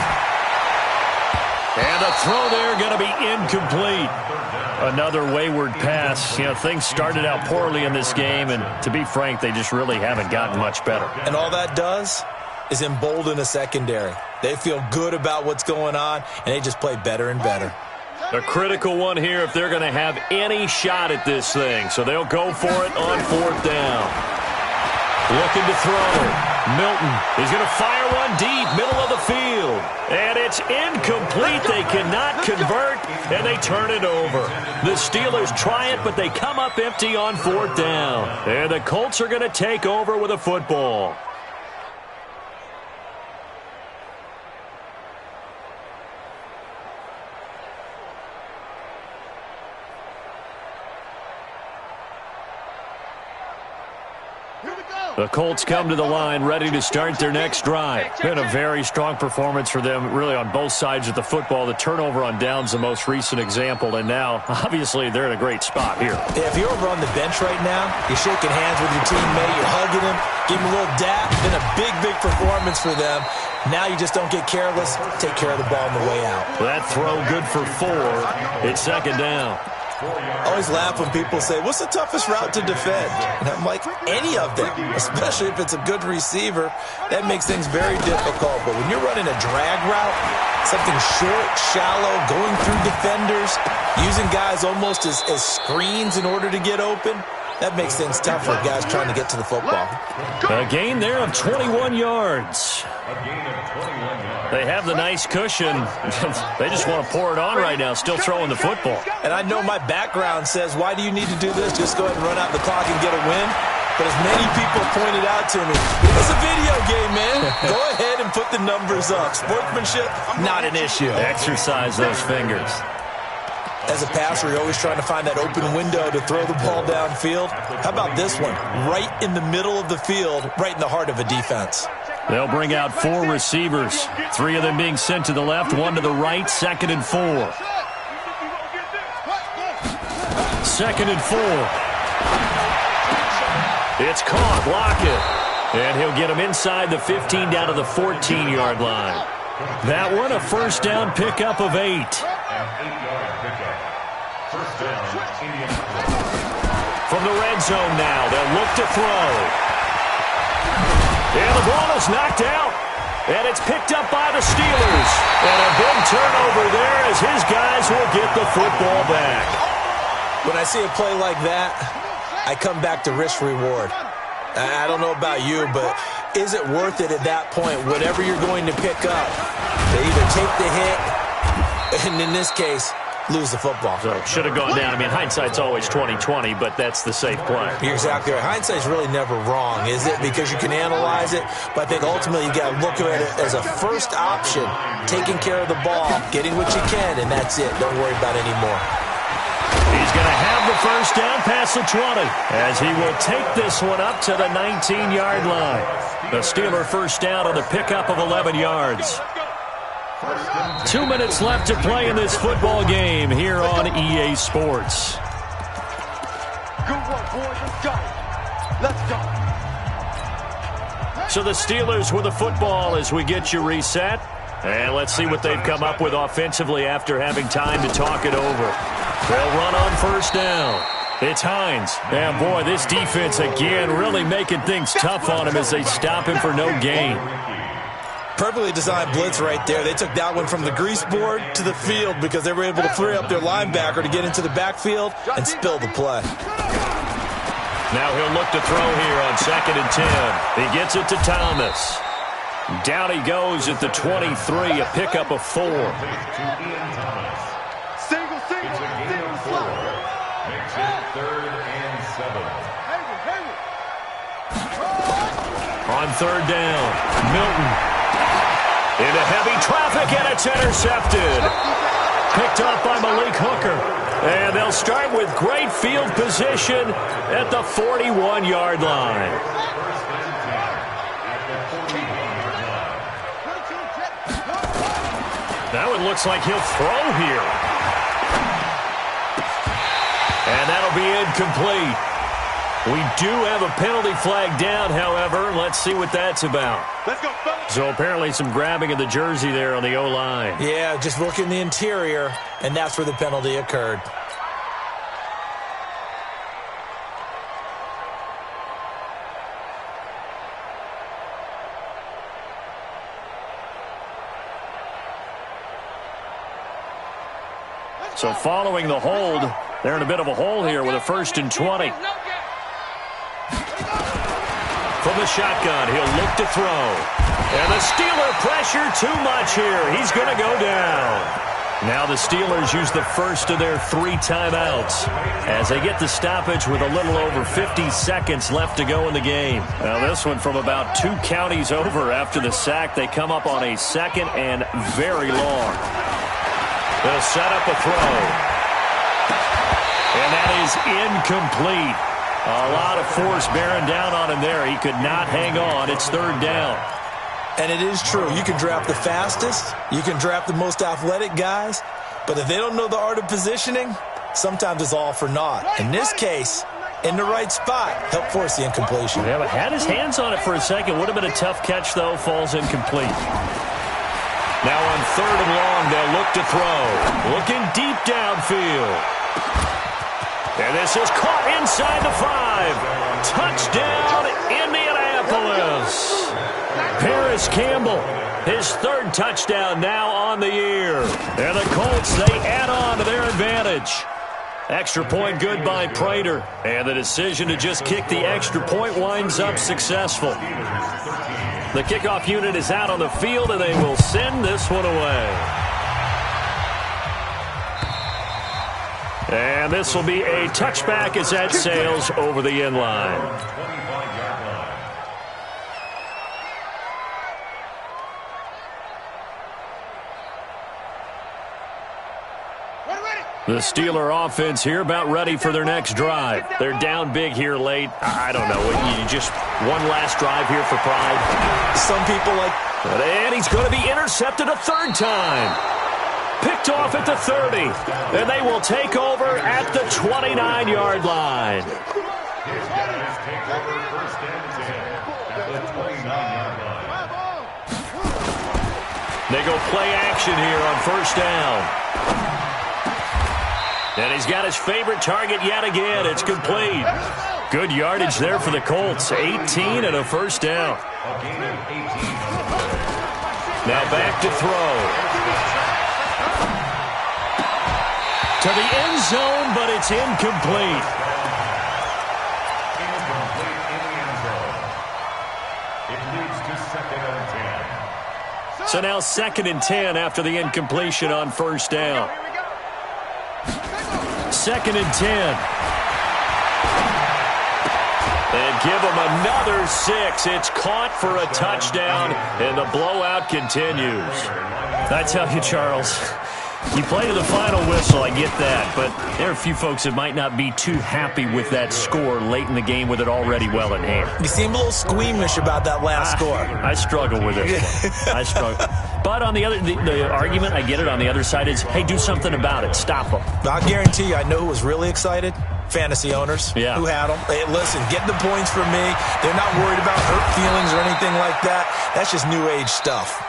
[SPEAKER 1] And a throw there going to be incomplete. Another wayward pass. You know, things started out poorly in this game, and to be frank, they just really haven't gotten much better.
[SPEAKER 4] And all that does is embolden a secondary. They feel good about what's going on, and they just play better and better.
[SPEAKER 1] A critical one here if they're going to have any shot at this thing. So they'll go for it on 4th down. Looking to throw. Milton is going to fire one deep, middle of the field. And it's incomplete. They cannot convert, and they turn it over. The Steelers try it, but they come up empty on 4th down. And the Colts are going to take over with a football. The Colts come to the line ready to start their next drive. Been a very strong performance for them really on both sides of the football. The turnover on downs the most recent example, and now obviously they're in a great spot here.
[SPEAKER 4] Yeah, if you're over on the bench right now, you're shaking hands with your teammate, you're hugging him, giving him a little dap. Been a big performance for them. Now you just don't get careless. Take care of the ball on the way out.
[SPEAKER 1] That throw good for 4. It's 2nd down.
[SPEAKER 4] I always laugh when people say, what's the toughest route to defend? And I'm like, any of them, especially if it's a good receiver. That makes things very difficult. But when you're running a drag route, something short, shallow, going through defenders, using guys almost as screens in order to get open, that makes things tough for guys trying to get to the football.
[SPEAKER 1] A gain there of 21 yards. They have the nice cushion. They just want to pour it on right now, still throwing the football.
[SPEAKER 4] And I know my background says, why do you need to do this? Just go ahead and run out the clock and get a win. But as many people pointed out to me, it's a video game, man. Go ahead and put the numbers up. Sportsmanship, not an issue.
[SPEAKER 1] Exercise those fingers.
[SPEAKER 4] As a passer, you're always trying to find that open window to throw the ball downfield. How about this one? Right in the middle of the field, right in the heart of a defense.
[SPEAKER 1] They'll bring out 4 receivers. 3 of them being sent to the left, 1 to the right, 2nd and 4. 2nd and 4. It's caught, Lockett. And he'll get him inside the 15 down to the 14-yard line. That one, a 1st down pickup of 8. From the red zone now, they'll look to throw. And the ball is knocked out. And it's picked up by the Steelers. And a big turnover there as his guys will get the football back.
[SPEAKER 4] When I see a play like that, I come back to risk-reward. I don't know about you, but is it worth it at that point, whatever you're going to pick up, to either take the hit, and in this case, lose the football?
[SPEAKER 1] So should have gone down. I mean, hindsight's always 20/20, but that's the safe play.
[SPEAKER 4] You're exactly right. Hindsight's really never wrong, is it? Because you can analyze it, but I think ultimately you got to look at it as a first option, taking care of the ball, getting what you can, and that's it. Don't worry about any more.
[SPEAKER 1] He's going to have the 1st down past the 20 as he will take this one up to the 19-yard line. The Steeler 1st down on the pickup of 11 yards. 2 minutes left to play in this football game here on EA Sports.
[SPEAKER 5] Good work, boys. Let's go. Let's go.
[SPEAKER 1] So the Steelers with the football as we get you reset. And let's see what they've come up with offensively after having time to talk it over. They'll run on 1st down. It's Hines. And boy, this defense again really making things tough on him as they stop him for no gain.
[SPEAKER 4] Perfectly designed blitz right there. They took that one from the grease board to the field because they were able to free up their linebacker to get into the backfield and spill the play.
[SPEAKER 1] Now he'll look to throw here on 2nd and 10. He gets it to Thomas. Down he goes at the 23, a pickup of 4.
[SPEAKER 5] Single, slot.
[SPEAKER 6] Makes it 3rd and 7.
[SPEAKER 1] On 3rd down, Milton. Into heavy traffic, and it's intercepted. Picked off by Malik Hooker. And they'll start with great field position at the 41-yard line. Now it looks like he'll throw here. And that'll be incomplete. We do have a penalty flag down, however. Let's see what that's about.
[SPEAKER 5] Let's go, fellas.
[SPEAKER 1] So apparently some grabbing of the jersey there on the O-line.
[SPEAKER 4] Yeah, just look in the interior, and that's where the penalty occurred.
[SPEAKER 1] So following the hold, they're in a bit of a hole here with a 1st and 20. From the shotgun, he'll look to throw. And the Steeler pressure too much here. He's going to go down. Now the Steelers use the first of their 3 timeouts as they get the stoppage with a little over 50 seconds left to go in the game. Now this one from about 2 counties over after the sack. They come up on a 2nd and very long. They'll set up a throw. And that is incomplete. A lot of force bearing down on him there. He could not hang on. It's 3rd down.
[SPEAKER 4] And it is true. You can draft the fastest. You can draft the most athletic guys. But if they don't know the art of positioning, sometimes it's all for naught. In this case, in the right spot, help force the incompletion.
[SPEAKER 1] Yeah, but had his hands on it for a second. Would have been a tough catch, though. Falls incomplete. Now on 3rd and long, they'll look to throw. Looking deep downfield. And this is caught inside the 5. Touchdown, Indianapolis. Paris Campbell, his 3rd touchdown now on the year. And the Colts, they add on to their advantage. Extra point good by Prater. And the decision to just kick the extra point winds up successful. The kickoff unit is out on the field, and they will send this one away. And this will be a touchback as that sails over the end line. The Steeler offense here about ready for their next drive. They're down big here late. I don't know. You just one last drive here for pride.
[SPEAKER 4] Some people like...
[SPEAKER 1] And he's going to be intercepted a 3rd time. Picked off at the 30. And they will take over at the 29-yard line.
[SPEAKER 6] His guys take over 1st and 10 at the 29-yard line.
[SPEAKER 1] They go play action here on 1st down. And he's got his favorite target yet again. It's complete. Good yardage there for the Colts. 18 and a 1st down. Now back to throw. To the end zone, but it's incomplete.
[SPEAKER 6] Incomplete in the end zone. It leads to 2nd and 10.
[SPEAKER 1] So now 2nd and 10 after the incompletion on 1st down. 2nd and 10. And give them another 6. It's caught for a touchdown, and the blowout continues. I tell you, Charles, you play to the final whistle, I get that, but there are a few folks that might not be too happy with that score late in the game with it already well in hand.
[SPEAKER 4] You seem a little squeamish about that last score.
[SPEAKER 1] I struggle with it. I struggle. But on the other, the argument, I get it, on the other side is, hey, do something about it. Stop them.
[SPEAKER 4] I guarantee you, I know who was really excited. Fantasy owners who had them. Hey, listen, get the points from me. They're not worried about hurt feelings or anything like that. That's just new age stuff.